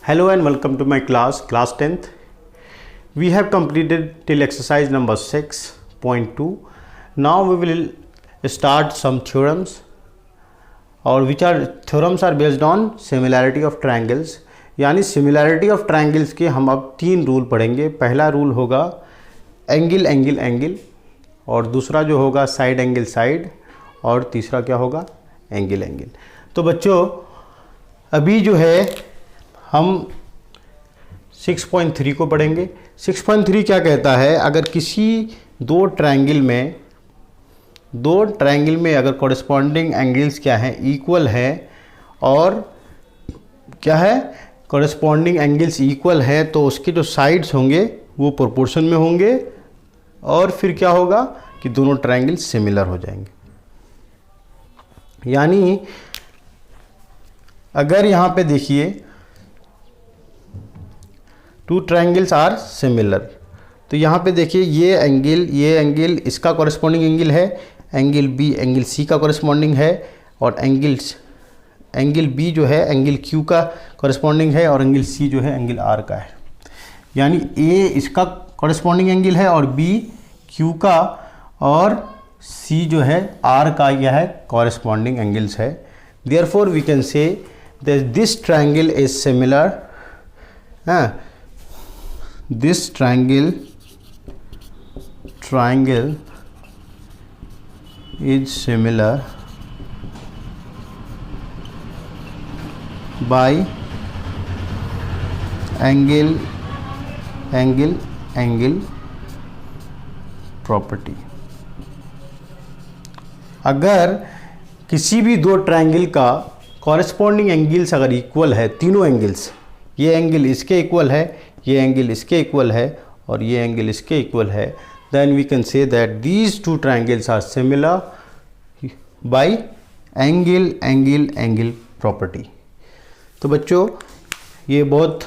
Hello and welcome to my class 10th. We have completed till exercise number 6.2. Now we will start some theorems, or which are theorems are based on similarity of triangles. यानी similarity of triangles के हम अब 3 rule पढ़ेंगे. पहला rule होगा angle angle angle, और दूसरा जो होगा साइड एंगल साइड, और तीसरा क्या होगा एंगल एंगल. तो बच्चों अभी जो है हम 6.3 को पढ़ेंगे. 6.3 क्या कहता है, अगर किसी दो ट्रायंगल में अगर कॉरेस्पॉन्डिंग एंगल्स क्या है इक्वल है, और क्या है कॉरेस्पॉन्डिंग एंगल्स इक्वल है, तो उसके जो साइड्स होंगे वो प्रोपोर्शन में होंगे, और फिर क्या होगा कि दोनों ट्रायंगल्स सिमिलर हो जाएंगे. यानी अगर यहाँ पे देखिए टू ट्रायंगल्स आर सिमिलर, तो यहाँ पे देखिए ये एंगल इसका कॉरेस्पॉन्डिंग एंगल है, एंगल बी एंगल सी का कॉरेस्पॉन्डिंग है, और एंगल बी जो है एंगल क्यू का कॉरेस्पॉन्डिंग है, और एंगल सी जो है एंगल आर का है. यानी ए इसका कॉरेस्पॉन्डिंग एंगल है, और बी क्यू का, और सी जो है आर का यह है कॉरेस्पॉन्डिंग एंगल्स है. Therefore we can say that this triangle is similar. This triangle is similar by angle property. अगर किसी भी दो ट्रायंगल का कॉरेस्पॉन्डिंग एंगल्स अगर इक्वल है, तीनों एंगल्स, ये एंगल इसके इक्वल है, ये एंगल इसके इक्वल है, और ये एंगल इसके इक्वल है, then we can say that these two triangles are similar by angle property. तो बच्चों ये बहुत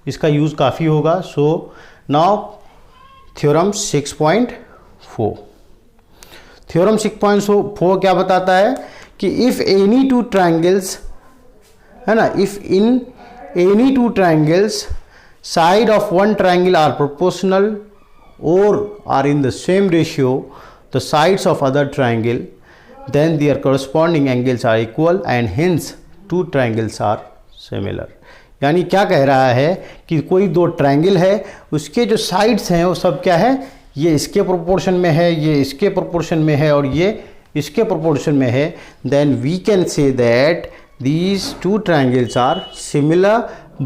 इसका यूज़ काफ़ी होगा. So now theorem 6.4. थ्योरम 6.4 क्या बताता है कि इफ़ एनी टू ट्रायंगल्स, है ना, if in any two triangles side of one triangle are proportional or are in the same ratio the sides of other triangle, then their corresponding angles are equal and hence two triangles are similar. यानी क्या कह रहा है कि कोई दो triangle है, उसके जो साइड्स हैं वो सब क्या है, ये इसके प्रोपोर्शन में है, ये इसके प्रोपोर्शन में है, और ये इसके प्रोपोर्शन में है. Then we can say that these two triangles are similar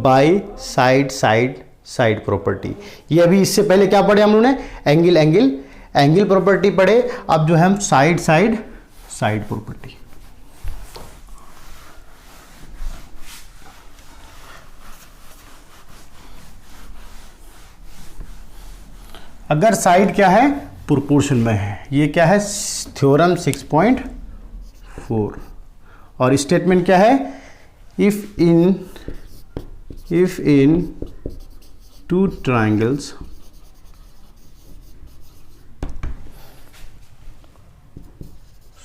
by side property. ये अभी इससे पहले क्या पढ़े हम लोगों ने, एंगल प्रॉपर्टी पढ़े. अब जो है हम साइड प्रॉपर्टी. अगर साइड क्या है प्रोपोर्शन में है, ये क्या है थ्योरम 6.4. और स्टेटमेंट क्या है, if in two triangles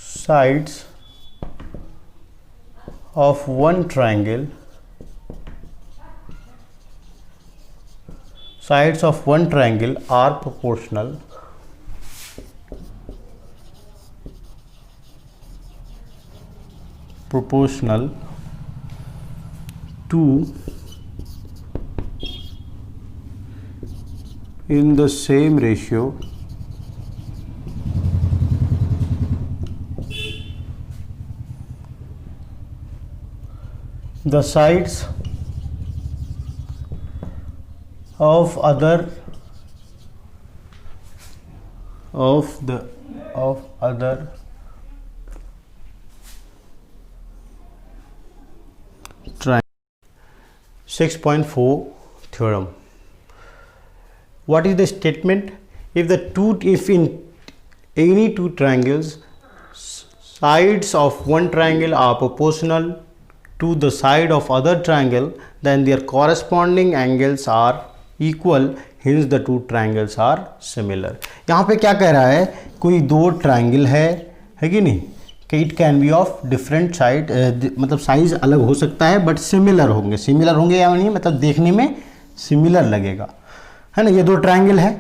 sides of one triangle are proportional to in the same ratio the sides of other triangle. 6.4 theorem. What is the statement? If in any two triangles sides of one triangle are proportional to the side of other triangle, then their corresponding angles are equal, hence the two triangles are similar. यहाँ पे क्या कह रहा है, कोई दो triangle है कि नहीं, कि it can be of different side, मतलब साइज अलग हो सकता है बट सिमिलर होंगे या नहीं, मतलब देखने में सिमिलर लगेगा, है ना। ये दो ट्रायंगल है,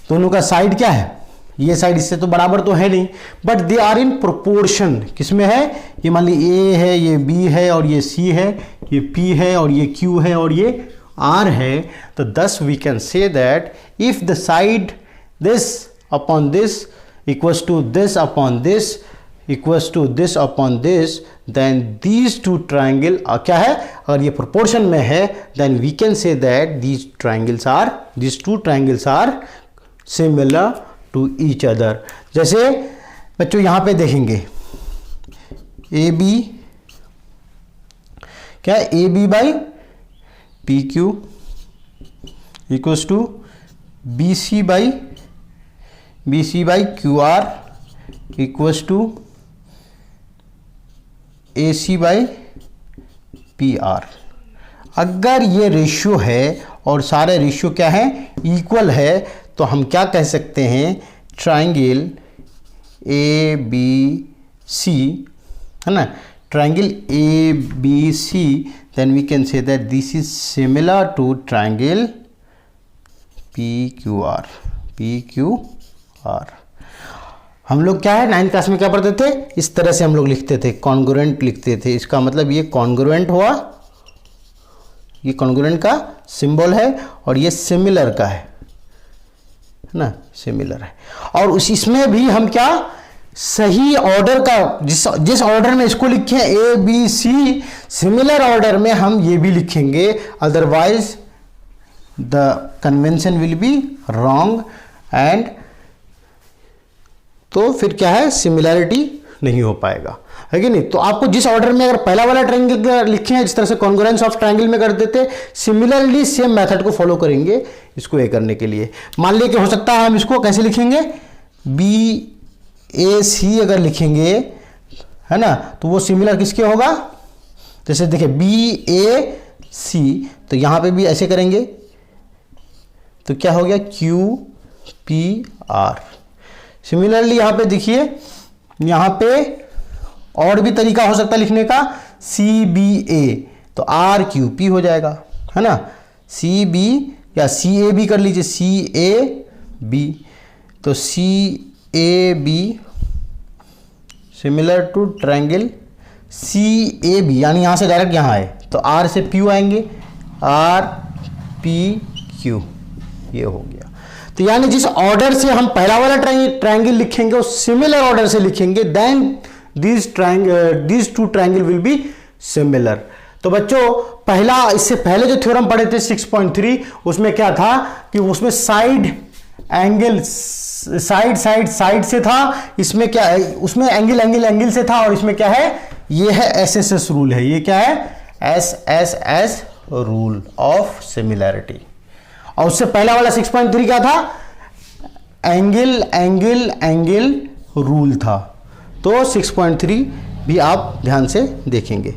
दोनों का साइड क्या है, ये साइड इससे तो बराबर तो है नहीं, but they are in proportion. किसमें है, ये मान ली ए है, ये बी है और ये सी है, ये पी है और ये क्यू है और ये आर है। तो thus we can say that if the side this upon this equals to this upon this equals to this upon this, then these two triangle क्या है, अगर ये प्रोपोर्शन में है then we can say that these two triangles are similar to each other. जैसे बच्चों यहां पे देखेंगे ए बी, क्या है, A B by P Q equals to B C by Q R equals to A C by P R. अगर ये ratio है और सारे रेशियो क्या है, इक्वल है, तो हम क्या कह सकते हैं, ट्राइंगल ए बी सी, है ना, triangle A B C, then we can say that this is similar to triangle P Q R. हम लोग क्या है 9th क्लास में क्या पढ़ते थे, इस तरह से हम लोग लिखते थे, कॉन्ग्रुएंट लिखते थे। इसका मतलब ये कॉन्ग्रुएंट हुआ, ये कॉन्ग्रुएंट का सिंबल है और ये सिमिलर का है ना, सिमिलर है। और इसमें भी हम क्या सही ऑर्डर का, जिस ऑर्डर में इसको लिखे A B C, similar order में हम ये भी लिखेंगे, otherwise the convention will be wrong and तो फिर क्या है, सिमिलैरिटी नहीं हो पाएगा, है कि नहीं। तो आपको जिस ऑर्डर में अगर पहला वाला ट्रायंगल लिखे हैं, जिस तरह से कॉन्ग्रुएंस ऑफ ट्रायंगल में कर देते, सिमिलरली सेम मेथड को फॉलो करेंगे इसको ए करने के लिए। मान लीजिए कि हो सकता है हम इसको कैसे लिखेंगे, बी ए सी अगर लिखेंगे, है ना, तो वो सिमिलर किसके होगा, जैसे देखिए बी ए सी, तो यहां पे भी ऐसे करेंगे तो क्या हो गया, क्यू पी आर। सिमिलरली यहां पे देखिए, यहां पे और भी तरीका हो सकता है लिखने का, सी बी ए, तो आर क्यू पी हो जाएगा, है ना, सी बी या सी ए बी कर लीजिए, सी ए बी, तो C A B similar to triangle C A B, यानी यहां से डायरेक्ट यहां आए तो आर से पी आएंगे, आर पी क्यू, ये हो गया। तो यानी जिस ऑर्डर से हम पहला वाला ट्रायंगल लिखेंगे उस सिमिलर ऑर्डर से लिखेंगे, then these two triangle will be similar. तो बच्चों पहला, इससे पहले जो थ्योरम पढ़े थे 6.3, उसमें क्या था कि उसमें साइड एंगल साइड से था, इसमें क्या है, उसमें एंगल से था, और इसमें क्या है, ये है एसएसएस रूल है, ये क्या है, एसएसएस रूल ऑफ सिमिलैरिटी। और उससे पहला वाला 6.3 क्या था, एंगल रूल था। तो 6.3 भी आप ध्यान से देखेंगे।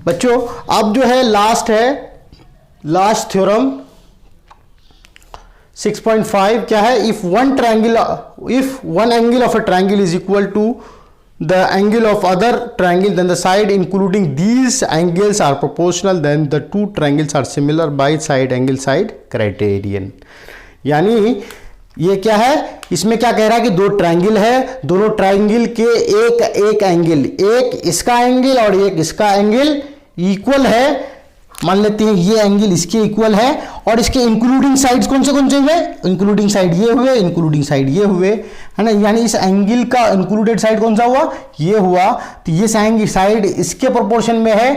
बच्चों अब जो है लास्ट थ्योरम 6.5 क्या है, if one angle of a triangle is equal to the angle of other triangle, then the side including these angles are proportional, then the two triangles are similar by side angle side criterion। यानी ये क्या है, इसमें क्या कह रहा है कि दो ट्रायंगल है, दोनों ट्रायंगल के एक एंगल, एक इसका एंगल और एक इसका एंगल इक्वल है, मान लेते हैं ये एंगल इसके इक्वल है, और इसके इंक्लूडिंग साइड्स कौन से हुए, इंक्लूडिंग साइड ये हुए, इंक्लूडिंग साइड ये हुए, है ना, यानी इस एंगल का इंक्लूडेड साइड कौन सा हुआ, ये हुआ। तो ये साइड इसके प्रोपोर्शन में है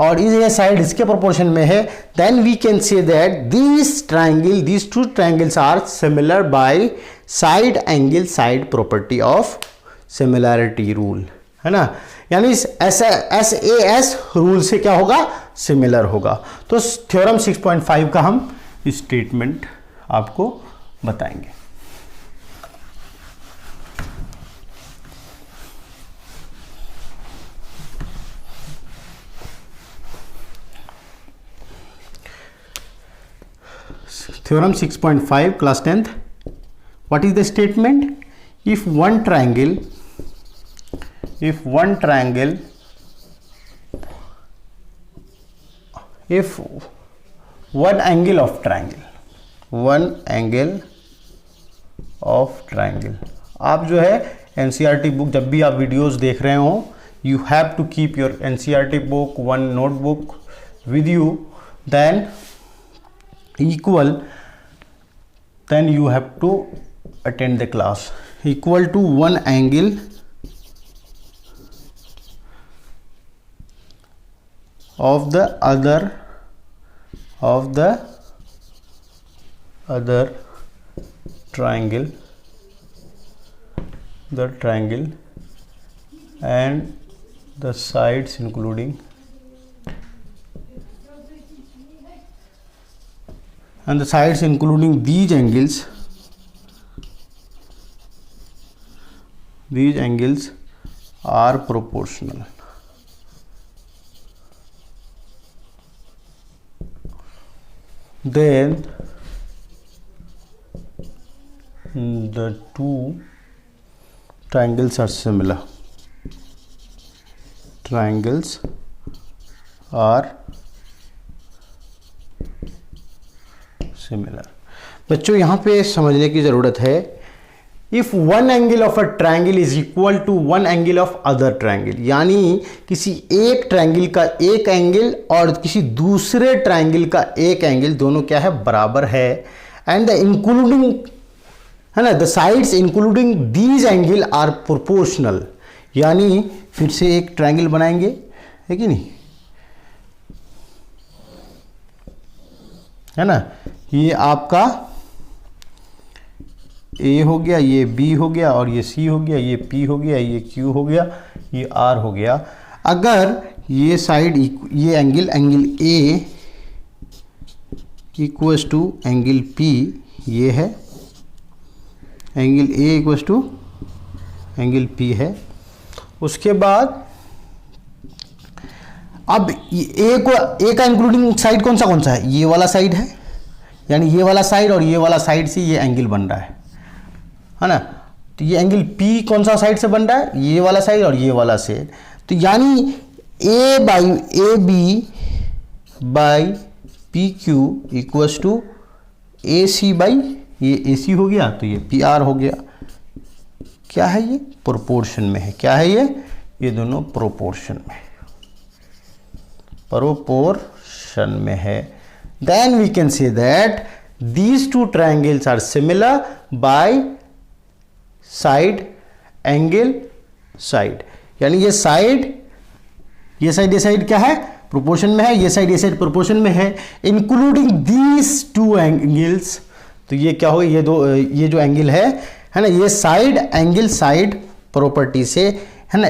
और ये साइड इसके प्रोपोर्शन में है, then we can say that these two triangles are similar by side angle side property of similarity rule, है ना, यानी SAS रूल से क्या होगा, सिमिलर होगा। तो थ्योरम 6.5 का हम स्टेटमेंट आपको बताएंगे। Theorem 6.5 class 10th. What is the statement? If one triangle if one triangle, if one angle of triangle, आप जो है एनसीईआरटी बुक जब भी आप वीडियोस देख रहे हो, you have to keep your NCERT book, one notebook with you, then you have to attend the class. Equal to one angle of the other triangle, and the sides including these angles are proportional. Then the two triangles are similar. बच्चों यहाँ पे समझने की ज़रूरत है, if one angle of a triangle is equal to one angle of other triangle, यानी किसी एक ट्रायंगल का एक एंगल और किसी दूसरे ट्रायंगल का एक एंगल दोनों क्या है, बराबर है, एंड द इंक्लूडिंग है ना, the sides including these angle are proportional, यानी फिर से एक ट्रायंगल बनाएंगे, है कि नहीं, है ना, ये आपका ए हो गया, ये बी हो गया, और ये सी हो गया, ये पी हो गया, ये क्यू हो गया, ये आर हो गया। अगर ये साइड ये angle A equals to angle P, ये है angle A equals to angle P है, उसके बाद अब ए का इंक्लूडिंग साइड कौन सा है, ये वाला साइड है, यानी ये वाला साइड और ये वाला साइड से ये एंगल बन रहा है ना, तो ये एंगल P कौन सा साइड से बन रहा है, ये वाला साइड और ये वाला साइड, तो यानी A B by P Q equals to A C by ये ए सी हो गया, तो ये पी आर हो गया। क्या है ये, प्रोपोर्शन में है, क्या है ये दोनों प्रोपोर्शन में है। Then we can say that these two triangles are similar by side angle side, यानी ये साइड क्या है, प्रोपोर्शन में है, ये साइड प्रोपोर्शन में है, इंक्लूडिंग दीज टू एंगल्स, तो ये क्या होगा, ये जो एंगल है ना, ये साइड एंगल साइड प्रॉपर्टी से है ना,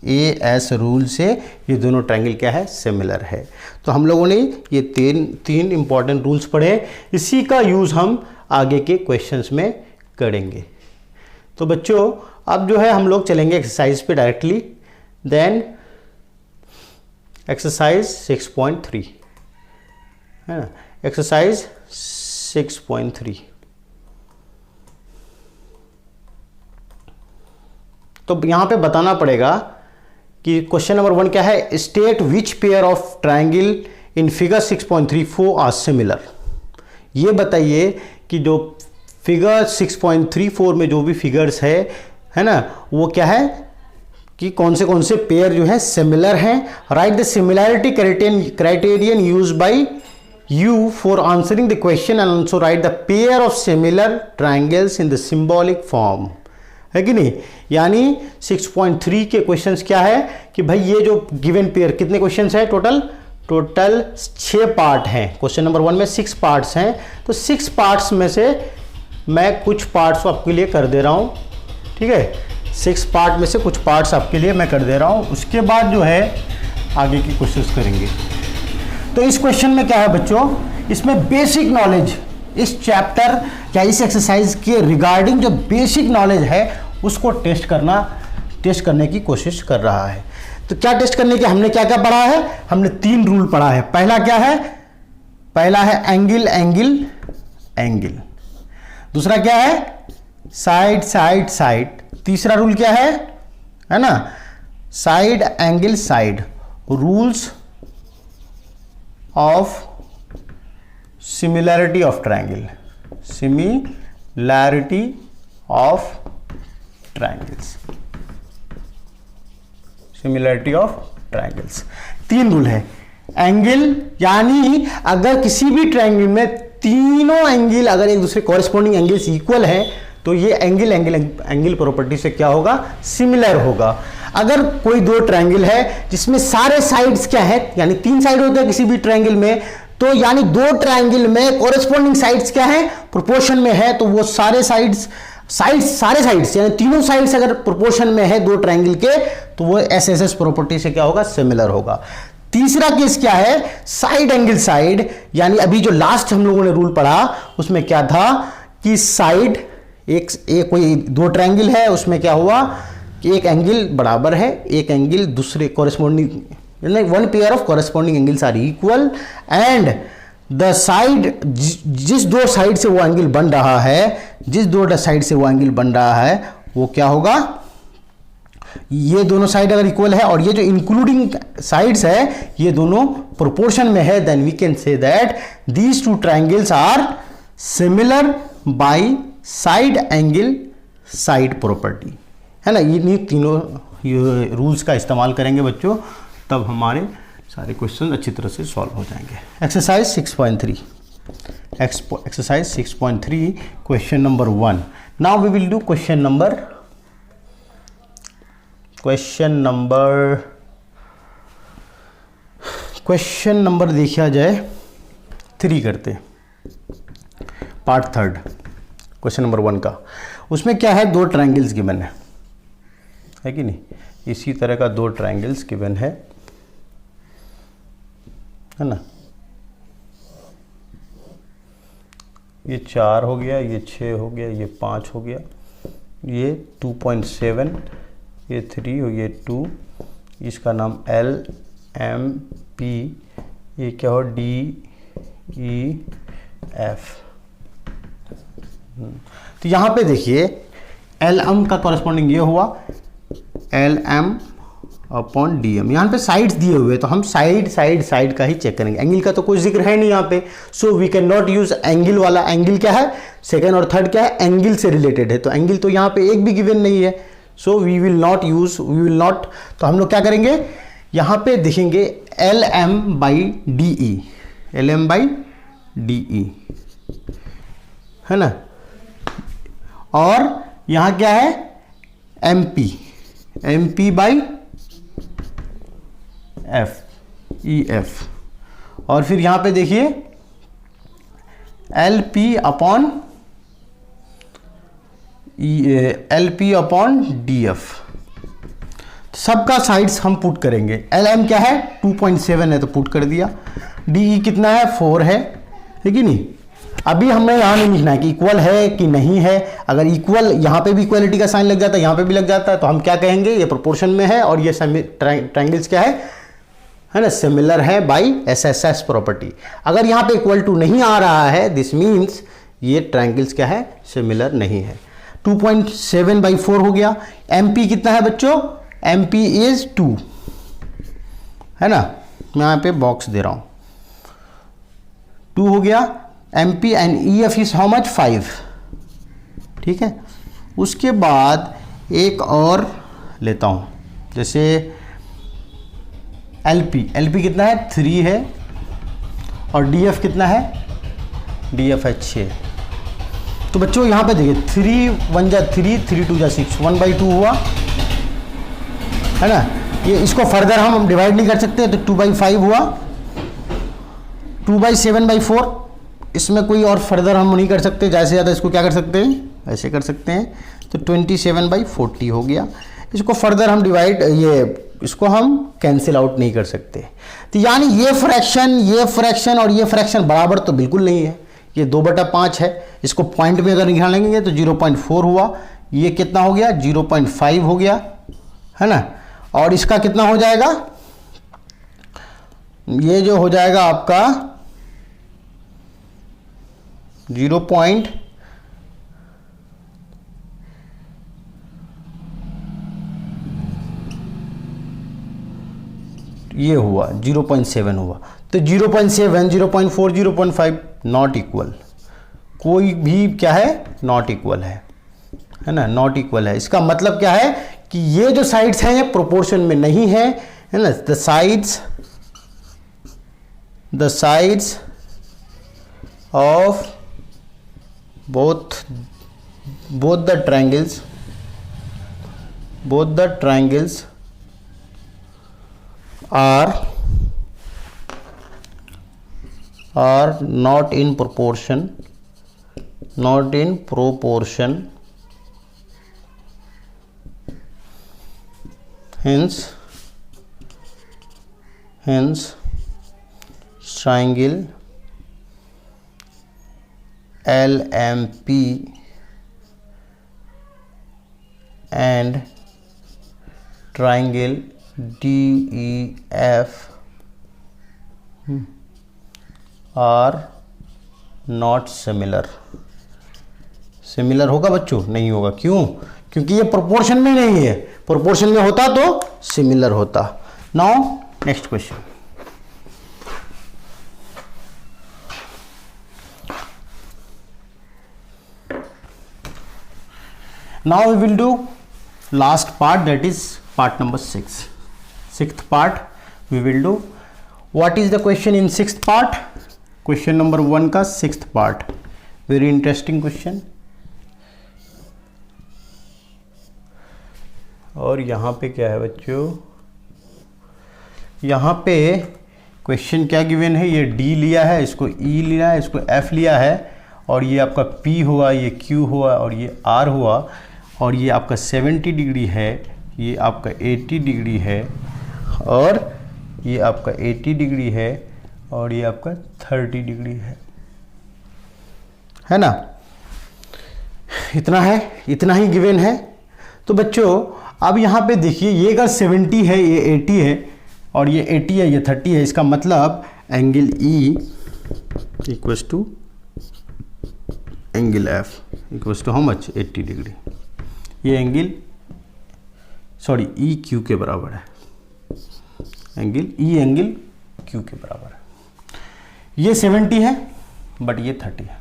एस रूल से ये दोनों ट्रायंगल क्या है, सिमिलर है। तो हम लोगों ने ये तीन इंपॉर्टेंट रूल्स पढ़े, इसी का यूज़ हम आगे के क्वेश्चंस में करेंगे। तो बच्चों अब जो है हम लोग चलेंगे एक्सरसाइज पे डायरेक्टली। देन एक्सरसाइज 6.3 है ना, एक्सरसाइज 6.3। तो यहाँ पे बताना पड़ेगा कि क्वेश्चन नंबर 1 क्या है, state which pair of triangle in figure 6.34 are similar. ये बताइए कि जो फिगर 6.34 में जो भी फिगर्स है ना, वो क्या है कि कौन से पेयर जो है सिमिलर हैं। Right the similarity criterion use by you for answering the question and also right the pair of similar triangles in the symbolic form, है कि नहीं। यानी 6.3 के क्वेश्चंस क्या है कि भाई ये जो गिवन पेयर, कितने क्वेश्चंस है टोटल 6 पार्ट हैं। क्वेश्चन नंबर 1 में 6 पार्ट्स हैं, तो 6 पार्ट्स में से मैं कुछ पार्ट्स आपके लिए कर दे रहा हूं, ठीक है। 6 पार्ट में से कुछ पार्ट्स आपके लिए मैं कर दे रहा हूं, उसके बाद जो है आगे की क्वेश्चंस करेंगे। तो इस क्वेश्चन में क्या है बच्चों, इसमें बेसिक नॉलेज, इस चैप्टर या इस एक्सरसाइज के रिगार्डिंग जो बेसिक नॉलेज है उसको टेस्ट करने की कोशिश कर रहा है। तो क्या टेस्ट करने की, हमने क्या क्या पढ़ा है, हमने 3 रूल पढ़ा है। पहला क्या है, पहला है एंगल एंगल एंगल, दूसरा क्या है साइड साइड साइड, तीसरा रूल क्या है है ना। Side angle side, rules of similarity of triangle, similarity of triangles, similarity of triangles. 3 rule है। एंगल यानी अगर किसी भी ट्रायंगल में तीनों एंगल अगर एक दूसरे कॉरेस्पॉन्डिंग एंगल्स इक्वल है तो ये एंगल प्रॉपर्टी से क्या होगा, सिमिलर होगा। अगर कोई 2 ट्रायंगल है जिसमें सारे साइड्स क्या है, यानी 3 साइड होते हैं किसी भी ट्रायंगल में, तो यानी 2 ट्रायंगल में कॉरेस्पॉन्डिंग साइड्स क्या है, प्रोपोर्शन में है, तो वो सारे साइड्स यानी तीनों साइड्स अगर प्रोपोर्शन में है 2 ट्रायंगल के, तो वो एसएसएस प्रॉपर्टी से क्या होगा, सिमिलर होगा। तीसरा केस क्या है, साइड एंगल साइड, यानी अभी जो लास्ट हम लोगों ने रूल पढ़ा उसमें क्या था कि साइड एक कोई 2 ट्रायंगल है, उसमें क्या हुआ कि एक एंगल बराबर है, एक एंगल दूसरे कॉरेस्पॉन्डिंग, यानी 1 pair of corresponding angles are equal and the side, जिस 2 साइड से वो एंगल बन रहा है, जिस 2 साइड से वो एंगल बन रहा है वो क्या होगा, ये दोनों साइड अगर इक्वल है और ये जो इंक्लूडिंग साइड्स है ये दोनों प्रोपोर्शन में है, then we can say that these 2 triangles are similar by side angle side property, है ना। ये तीनों रूल्स का इस्तेमाल करेंगे बच्चों, तब हमारे सारे क्वेश्चन अच्छी तरह से सॉल्व हो जाएंगे। Exercise 6.3, exercise 6.3 question number 1। Now we will do question number देखा जाए 3 करते, पार्ट 3 क्वेश्चन नंबर 1 का। उसमें क्या है, 2 ट्रायंगल्स गिवन है कि नहीं, इसी तरह का 2 ट्रायंगल्स गिवन है ना। ये 4 हो गया, ये 6 हो गया, ये 5 हो गया, ये 2.7, ये 3 और ये 2, इसका नाम L M P, ये क्या हो D E F। तो यहां पे देखिए एल एम का कॉरेस्पॉन्डिंग ये हुआ L M upon D M. यहां पे साइड्स दिए हुए तो हम साइड का ही चेक करेंगे, एंगल का तो कोई जिक्र है नहीं यहाँ पे, so we can not use angle वाला। एंगल क्या है, सेकेंड और थर्ड क्या है, एंगल से रिलेटेड है, तो एंगल तो यहाँ पे एक भी गिवन नहीं है, सो वी विल नॉट। तो हम लोग क्या करेंगे, यहाँ पे देखेंगे L M by D E, L M by D E, है ना। और यहां क्या है, M P by F, E F. और फिर यहां पे देखिए L P upon D F. सबका साइड्स हम पुट करेंगे। एल एम क्या है 2.7 है तो पुट कर दिया, डी ई कितना है 4 है कि नहीं। अभी हमें यहाँ नहीं लिखना है कि इक्वल है कि नहीं है, अगर इक्वल यहाँ पे भी इक्वलिटी का साइन लग जाता है, यहाँ पे भी लग जाता है, तो हम क्या कहेंगे, ये प्रोपोर्शन में है और ये ट्रायंगल्स क्या है ना, सिमिलर है बाय एसएसएस प्रॉपर्टी। अगर यहाँ पे इक्वल टू नहीं आ रहा है, दिस मीन्स ये ट्रायंगल्स क्या है, सिमिलर नहीं है। 2.7/4 हो गया। MP कितना है बच्चों, MP इज 2, है ना, मैं यहाँ पे बॉक्स दे रहा हूँ, 2 हो गया। MP and EF is how much 5, ठीक है। उसके बाद एक और लेता हूँ, जैसे LP कितना है 3 है, और DF कितना है, DF है 6। तो बच्चों यहाँ पे देखिए 3 1 जा 3, 3 2 जा 6, 1/2 हुआ, है ना। ये इसको फर्दर हम डिवाइड नहीं कर सकते, तो 2/5 हुआ, 2/7/4, इसमें कोई और फर्दर हम नहीं कर सकते, ज़्यादा से ज़्यादा इसको क्या कर सकते हैं, ऐसे कर सकते हैं, तो 27/40 हो गया। इसको फर्दर हम इसको हम कैंसिल आउट नहीं कर सकते। तो यानी ये फ्रैक्शन और ये फ्रैक्शन बराबर तो बिल्कुल नहीं है, ये 2/5 है। इसको पॉइंट में अगर निकालेंगे तो 0.4 हुआ, ये कितना हो गया 0.5 हो गया, है ना। और इसका कितना हो जाएगा, ये जो हो जाएगा आपका 0.5, ये हुआ 0.7 हुआ, तो 0.7, 0.4, 0.5 नॉट इक्वल, कोई भी क्या है नॉट इक्वल है ना, नॉट इक्वल है। इसका मतलब क्या है कि ये जो साइड्स हैं ये प्रोपोर्शन में नहीं है ना। The sides of both the triangles are not in proportion, hence triangle LMP and triangle DEF are not similar। Similar होगा बच्चों? नहीं होगा। क्यों? क्योंकि ये प्रोपोर्शन में नहीं है, प्रोपोर्शन में होता तो सिमिलर होता। Now next question. Now we will do last part, that is part number 6. Sixth part we will do. What is the question in sixth part? Question number 1 का sixth part. Very interesting question. और यहाँ पे क्या है बच्चों? यहाँ पे question क्या गिवन है? ये D लिया है, इसको E लिया है, इसको F लिया है, और ये आपका P हुआ, ये Q हुआ, और ये R हुआ, और ये आपका 70 डिग्री है, ये आपका 80 डिग्री है, और ये आपका 80 डिग्री है, और ये आपका 30 डिग्री है ना। इतना है, इतना ही गिवन है। तो बच्चों अब यहाँ पे देखिए, ये अगर 70 है, ये 80 है, और ये 80 है, ये 30 है, इसका मतलब angle E equals to angle F equals to how much? 80 degree. ये एंगल ई क्यू के बराबर है, एंगल क्यू के बराबर है। ये 70 है बट ये 30 है।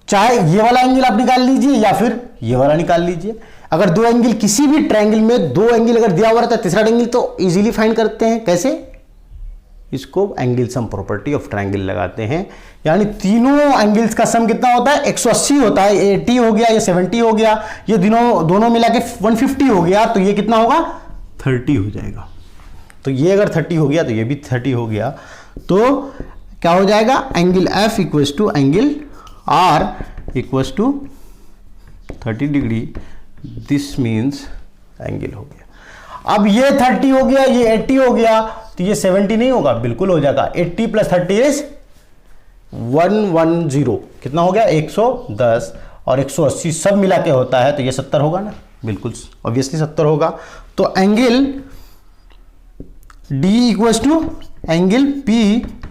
चाहे ये वाला एंगल आप निकाल लीजिए या फिर ये वाला निकाल लीजिए। अगर दो एंगल, किसी भी ट्रायंगल में दो एंगल अगर दिया हुआ रहता है, तीसरा एंगल तो इजीली फाइंड करते हैं। कैसे? इसको angle sum property of triangle लगाते हैं, यानी तीनों एंगल्स का सम कितना होता है? 180 होता है। 80 हो गया, ये 70 हो गया, ये दोनों मिला के 150 हो गया, तो ये कितना होगा? 30 हो जाएगा। तो ये अगर 30 हो गया तो ये भी 30 हो गया, तो क्या हो जाएगा? Angle F equals to angle R equals to 30 degree. This means angle हो गया। अब ये 30 हो गया, ये 80 हो गया, तो ये 70 नहीं होगा? बिल्कुल हो जाएगा। 80 + 30 इज 110। कितना हो गया? 110, और 180 सब मिला के होता है, तो ये 70 होगा ना? बिल्कुल ऑब्वियसली 70 होगा। तो angle D equals to angle P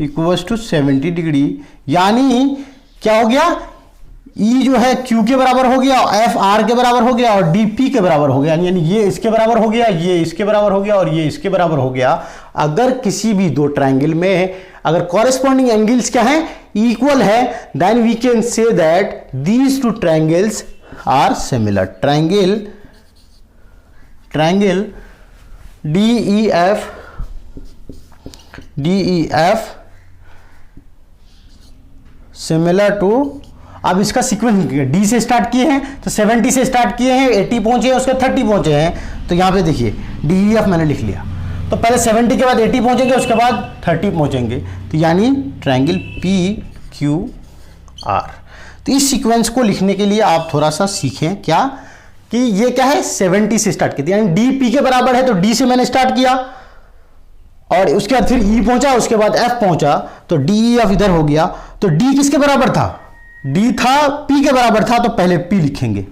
equals to 70 degree, यानी क्या हो गया? E जो है Q के बराबर हो गया, F R के बराबर हो गया, और D P के बराबर हो गया, यानी ये इसके बराबर हो गया, ये इसके बराबर हो गया, और ये इसके बराबर हो गया। अगर किसी भी दो ट्रायंगल में अगर कॉरेस्पॉन्डिंग एंगल्स क्या है? इक्वल है, then we can say that these two triangles are similar. Triangle DEF similar to, अब इसका सीक्वेंस डी से स्टार्ट किए हैं तो 70 से स्टार्ट किए हैं, 80 पहुंचे हैं, उसके 30 पहुंचे हैं। तो यहां पे देखिए DEF मैंने लिख लिया, तो पहले 70 के बाद 80 पहुंचेंगे, उसके बाद 30 पहुंचेंगे, तो यानी ट्रायंगल PQR। तो इस सीक्वेंस को लिखने के लिए आप थोड़ा सा सीखें क्या, कि ये क्या है? 70 से स्टार्ट किया, यानी D P के बराबर है, तो D से मैंने स्टार्ट किया, और उसके बाद फिर E पहुंचा, उसके बाद F पहुंचा, तो DEF इधर हो गया। तो D किसके बराबर था? D था P के बराबर था, तो पहले P लिखेंगे,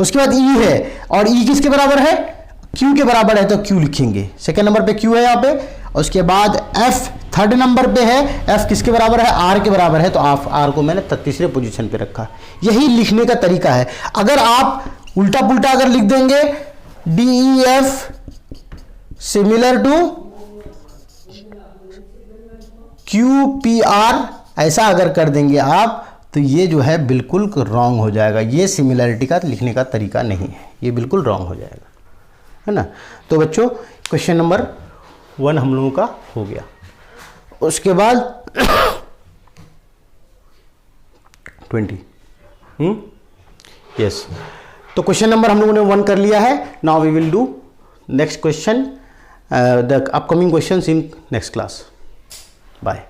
उसके बाद E है, और E किसके बराबर है? Q के बराबर है, तो Q लिखेंगे। सेकेंड नंबर पे Q है यहाँ पे, और उसके बाद F थर्ड नंबर पे है। F किसके बराबर है? R के बराबर है, तो R को मैंने तीसरे पोजीशन पे रखा। यही लिखने का तरीका है। अगर आप उल्टा पुल्टा अगर लिख देंगे DEF सिमिलर टू QPR ऐसा अगर कर देंगे आप तो ये जो है बिल्कुल रॉन्ग हो जाएगा। ये सिमिलैरिटी का लिखने का तरीका नहीं है, ये बिल्कुल रॉन्ग हो जाएगा, है ना। तो बच्चों क्वेश्चन नंबर 1 हम लोगों का हो गया। उसके बाद 20 यस। तो क्वेश्चन नंबर हम लोगों ने 1 कर लिया है। Now we will do next question, the upcoming questions in next class. Bye.